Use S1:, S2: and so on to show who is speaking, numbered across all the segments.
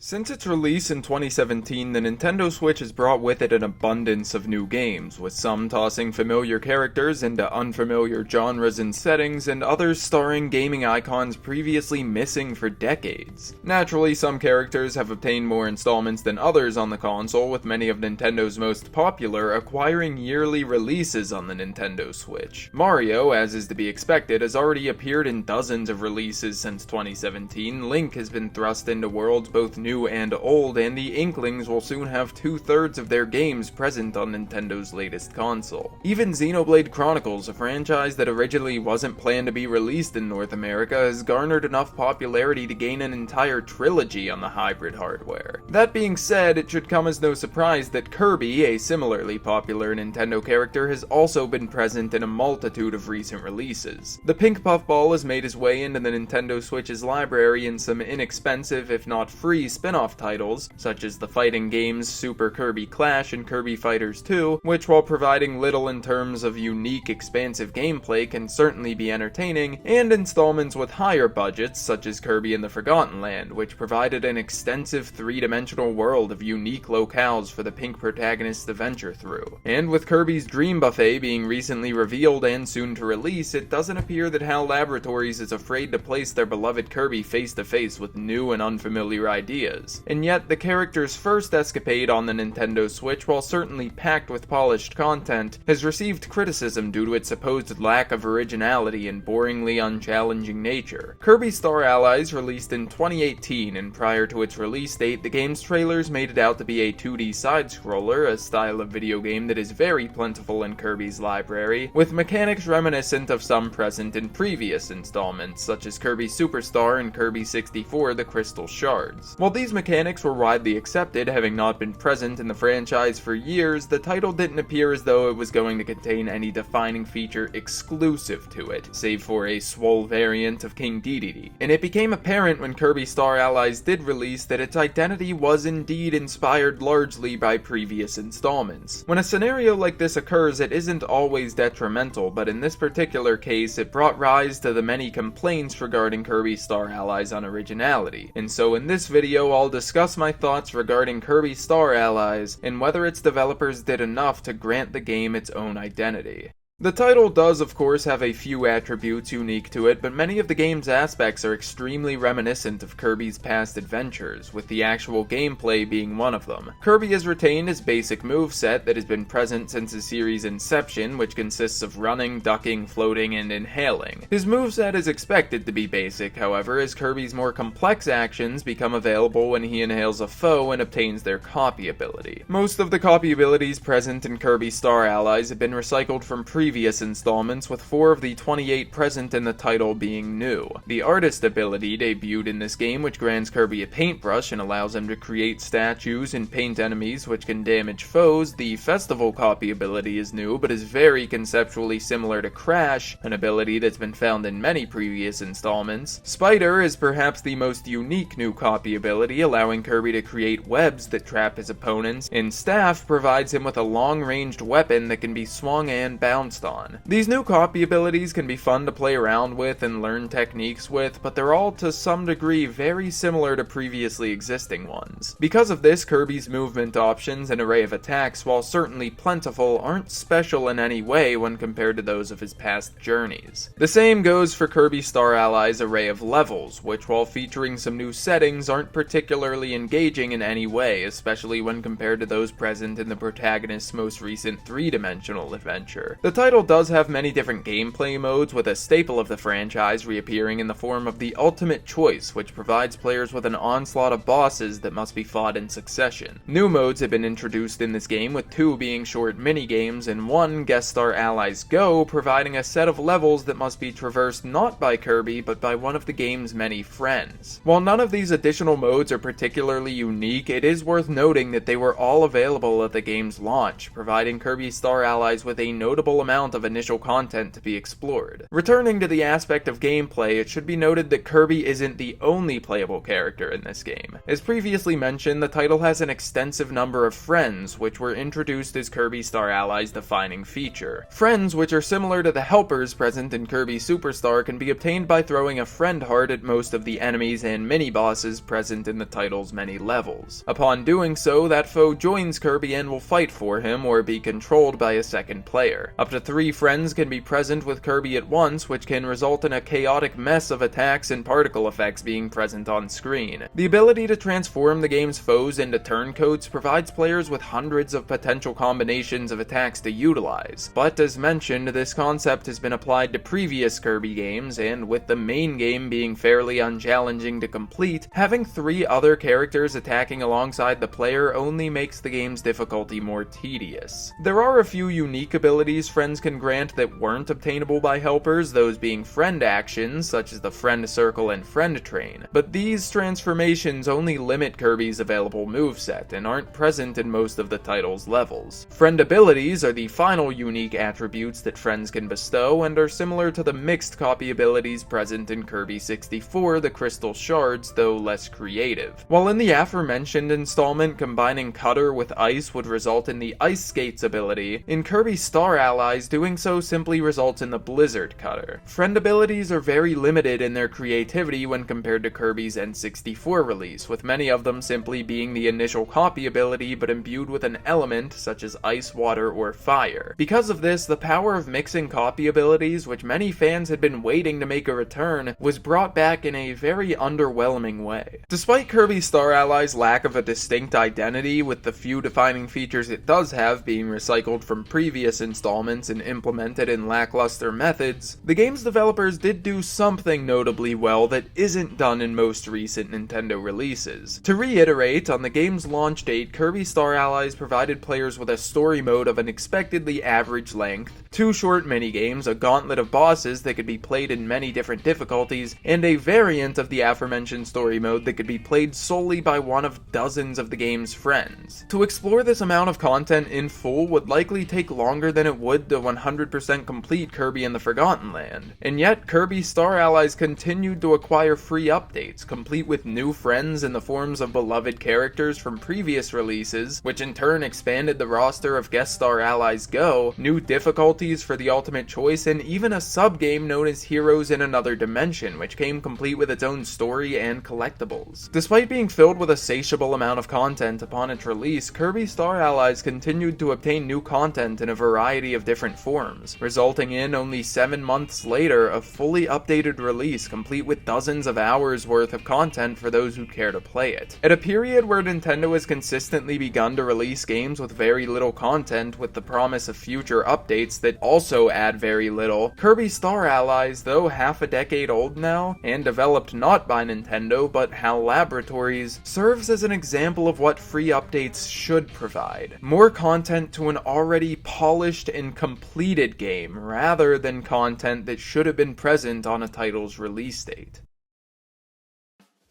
S1: Since its release in 2017, the Nintendo Switch has brought with it an abundance of new games, with some tossing familiar characters into unfamiliar genres and settings, and others starring gaming icons previously missing for decades. Naturally, some characters have obtained more installments than others on the console, with many of Nintendo's most popular acquiring yearly releases on the Nintendo Switch. Mario, as is to be expected, has already appeared in dozens of releases since 2017, Link has been thrust into worlds both new and old, and the Inklings will soon have 2/3 of their games present on Nintendo's latest console. Even Xenoblade Chronicles, a franchise that originally wasn't planned to be released in North America, has garnered enough popularity to gain an entire trilogy on the hybrid hardware. That being said, it should come as no surprise that Kirby, a similarly popular Nintendo character, has also been present in a multitude of recent releases. The pink puffball has made his way into the Nintendo Switch's library in some inexpensive, if not free, spin-off titles, such as the fighting games Super Kirby Clash and Kirby Fighters 2, which while providing little in terms of unique, expansive gameplay can certainly be entertaining, and installments with higher budgets, such as Kirby and the Forgotten Land, which provided an extensive three-dimensional world of unique locales for the pink protagonist to venture through. And with Kirby's Dream Buffet being recently revealed and soon to release, it doesn't appear that HAL Laboratories is afraid to place their beloved Kirby face-to-face with new and unfamiliar ideas. And yet, the character's first escapade on the Nintendo Switch, while certainly packed with polished content, has received criticism due to its supposed lack of originality and boringly unchallenging nature. Kirby Star Allies released in 2018, and prior to its release date, the game's trailers made it out to be a 2D side-scroller, a style of video game that is very plentiful in Kirby's library, with mechanics reminiscent of some present in previous installments, such as Kirby Superstar and Kirby 64 The Crystal Shards. While these mechanics were widely accepted, having not been present in the franchise for years, the title didn't appear as though it was going to contain any defining feature exclusive to it, save for a swole variant of King Dedede. And it became apparent when Kirby Star Allies did release that its identity was indeed inspired largely by previous installments. When a scenario like this occurs, it isn't always detrimental, but in this particular case, it brought rise to the many complaints regarding Kirby Star Allies' unoriginality. And so in this video, I'll discuss my thoughts regarding Kirby Star Allies and whether its developers did enough to grant the game its own identity. The title does, of course, have a few attributes unique to it, but many of the game's aspects are extremely reminiscent of Kirby's past adventures, with the actual gameplay being one of them. Kirby has retained his basic moveset that has been present since the series' inception, which consists of running, ducking, floating, and inhaling. His moveset is expected to be basic, however, as Kirby's more complex actions become available when he inhales a foe and obtains their copy ability. Most of the copy abilities present in Kirby Star Allies have been recycled from previous installments, with 4 of the 28 present in the title being new. The Artist ability debuted in this game, which grants Kirby a paintbrush and allows him to create statues and paint enemies which can damage foes. The Festival copy ability is new, but is very conceptually similar to Crash, an ability that's been found in many previous installments. Spider is perhaps the most unique new copy ability, allowing Kirby to create webs that trap his opponents, and Staff provides him with a long-ranged weapon that can be swung and bounced on. These new copy abilities can be fun to play around with and learn techniques with, but they're all to some degree very similar to previously existing ones. Because of this, Kirby's movement options and array of attacks, while certainly plentiful, aren't special in any way when compared to those of his past journeys. The same goes for Kirby Star Allies' array of levels, which while featuring some new settings, aren't particularly engaging in any way, especially when compared to those present in the protagonist's most recent three-dimensional adventure. The title does have many different gameplay modes, with a staple of the franchise reappearing in the form of the Ultimate Choice, which provides players with an onslaught of bosses that must be fought in succession. New modes have been introduced in this game, with 2 being short mini-games and 1, Guest Star Allies Go, providing a set of levels that must be traversed not by Kirby, but by one of the game's many friends. While none of these additional modes are particularly unique, it is worth noting that they were all available at the game's launch, providing Kirby Star Allies with a notable amount amount of initial content to be explored. Returning to the aspect of gameplay, it should be noted that Kirby isn't the only playable character in this game. As previously mentioned, the title has an extensive number of friends, which were introduced as Kirby Star Allies' defining feature. Friends, which are similar to the helpers present in Kirby Superstar, can be obtained by throwing a friend heart at most of the enemies and mini-bosses present in the title's many levels. Upon doing so, that foe joins Kirby and will fight for him or be controlled by a second player. Up to 3 friends can be present with Kirby at once, which can result in a chaotic mess of attacks and particle effects being present on screen. The ability to transform the game's foes into turncoats provides players with hundreds of potential combinations of attacks to utilize, but as mentioned, this concept has been applied to previous Kirby games, and with the main game being fairly unchallenging to complete, having 3 other characters attacking alongside the player only makes the game's difficulty more tedious. There are a few unique abilities friends can grant that weren't obtainable by helpers, those being friend actions, such as the friend circle and friend train, but these transformations only limit Kirby's available moveset and aren't present in most of the title's levels. Friend abilities are the final unique attributes that friends can bestow and are similar to the mixed copy abilities present in Kirby 64, the Crystal Shards, though less creative. While in the aforementioned installment, combining Cutter with Ice would result in the Ice Skates ability, in Kirby Star Allies, doing so simply results in the Blizzard Cutter. Friend abilities are very limited in their creativity when compared to Kirby's N64 release, with many of them simply being the initial copy ability but imbued with an element such as ice, water, or fire. Because of this, the power of mixing copy abilities, which many fans had been waiting to make a return, was brought back in a very underwhelming way. Despite Kirby Star Allies' lack of a distinct identity, with the few defining features it does have being recycled from previous installments and implemented in lackluster methods, the game's developers did do something notably well that isn't done in most recent Nintendo releases. To reiterate, on the game's launch date, Kirby Star Allies provided players with a story mode of an expectedly average length, 2 short minigames, a gauntlet of bosses that could be played in many different difficulties, and a variant of the aforementioned story mode that could be played solely by one of dozens of the game's friends. To explore this amount of content in full would likely take longer than it would to 100% complete Kirby in the Forgotten Land, and yet Kirby Star Allies continued to acquire free updates, complete with new friends in the forms of beloved characters from previous releases, which in turn expanded the roster of Guest Star Allies Go, new difficulties for the ultimate choice, and even a sub-game known as Heroes in Another Dimension, which came complete with its own story and collectibles. Despite being filled with a satiable amount of content upon its release, Kirby Star Allies continued to obtain new content in a variety of different forms, resulting in, only 7 months later, a fully updated release complete with dozens of hours worth of content for those who care to play it. At a period where Nintendo has consistently begun to release games with very little content with the promise of future updates that also add very little, Kirby Star Allies, though half a decade old now, and developed not by Nintendo but HAL Laboratories, serves as an example of what free updates should provide. More content to an already polished and completed game, rather than content that should have been present on a title's release date.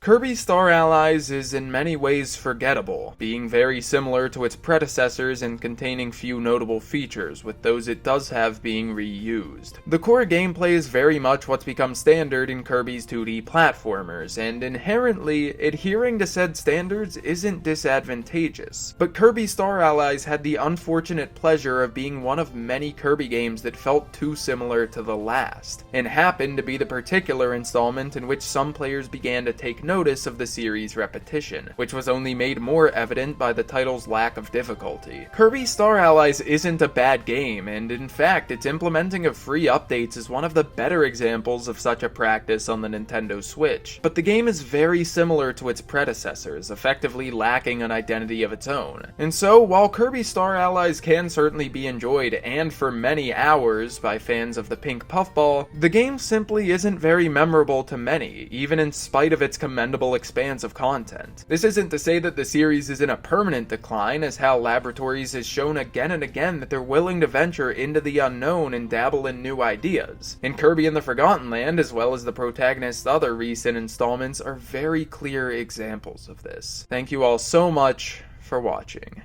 S1: Kirby Star Allies is in many ways forgettable, being very similar to its predecessors and containing few notable features, with those it does have being reused. The core gameplay is very much what's become standard in Kirby's 2D platformers, and inherently, adhering to said standards isn't disadvantageous. But Kirby Star Allies had the unfortunate pleasure of being one of many Kirby games that felt too similar to the last, and happened to be the particular installment in which some players began to take notice of the series' repetition, which was only made more evident by the title's lack of difficulty. Kirby Star Allies isn't a bad game, and in fact, its implementing of free updates is one of the better examples of such a practice on the Nintendo Switch, but the game is very similar to its predecessors, effectively lacking an identity of its own. And so, while Kirby Star Allies can certainly be enjoyed, and for many hours, by fans of the pink puffball, the game simply isn't very memorable to many, even in spite of its commendable expanse of content. This isn't to say that the series is in a permanent decline, as HAL Laboratories has shown again and again that they're willing to venture into the unknown and dabble in new ideas. And Kirby and the Forgotten Land, as well as the protagonist's other recent installments, are very clear examples of this. Thank you all so much for watching.